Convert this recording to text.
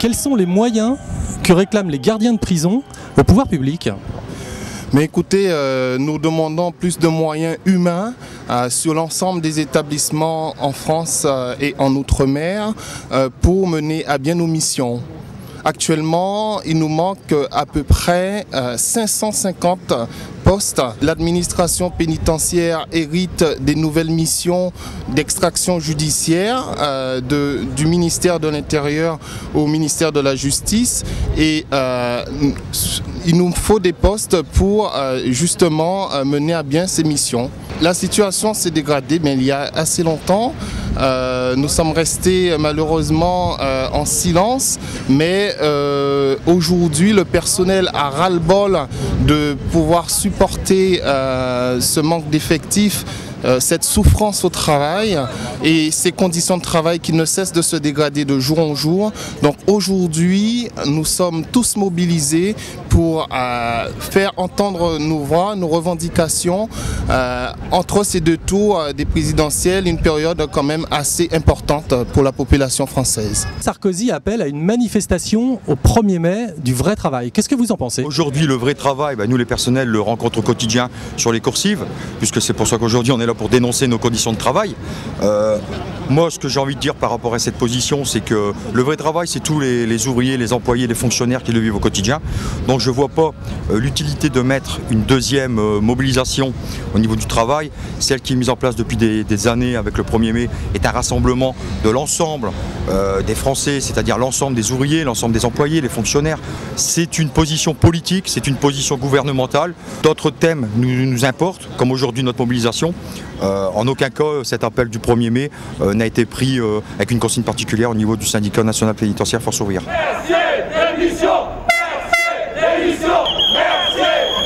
quels sont les moyens que réclament les gardiens de prison au pouvoir public? Mais écoutez, nous demandons plus de moyens humains sur l'ensemble des établissements en France et en Outre-mer pour mener à bien nos missions. Actuellement, il nous manque à peu près 550 postes. L'administration pénitentiaire hérite des nouvelles missions d'extraction judiciaire du ministère de l'Intérieur au ministère de la Justice et il nous faut des postes pour justement mener à bien ces missions. La situation s'est dégradée, mais il y a assez longtemps. Nous sommes restés malheureusement en silence, mais aujourd'hui le personnel a ras-le-bol de pouvoir supporter ce manque d'effectifs, cette souffrance au travail et ces conditions de travail qui ne cessent de se dégrader de jour en jour. Donc aujourd'hui, nous sommes tous mobilisés pour faire entendre nos voix, nos revendications entre ces deux tours des présidentielles, une période quand même assez importante pour la population française. Sarkozy appelle à une manifestation au 1er mai du vrai travail. Qu'est-ce que vous en pensez? Aujourd'hui, le vrai travail, nous les personnels le rencontrent au quotidien sur les coursives, puisque c'est pour ça qu'aujourd'hui on est là pour dénoncer nos conditions de travail. Moi, ce que j'ai envie de dire par rapport à cette position, c'est que le vrai travail, c'est tous les ouvriers, les employés, les fonctionnaires qui le vivent au quotidien. Donc je ne vois pas l'utilité de mettre une deuxième mobilisation au niveau du travail. Celle qui est mise en place depuis des années avec le 1er mai est un rassemblement de l'ensemble des Français, c'est-à-dire l'ensemble des ouvriers, l'ensemble des employés, les fonctionnaires. C'est une position politique, c'est une position gouvernementale. D'autres thèmes nous importent, comme aujourd'hui notre mobilisation. En aucun cas, cet appel du 1er mai n'a été pris avec une consigne particulière au niveau du syndicat national pénitentiaire Force ouvrière. Merci, démission. Merci, démission. Merci.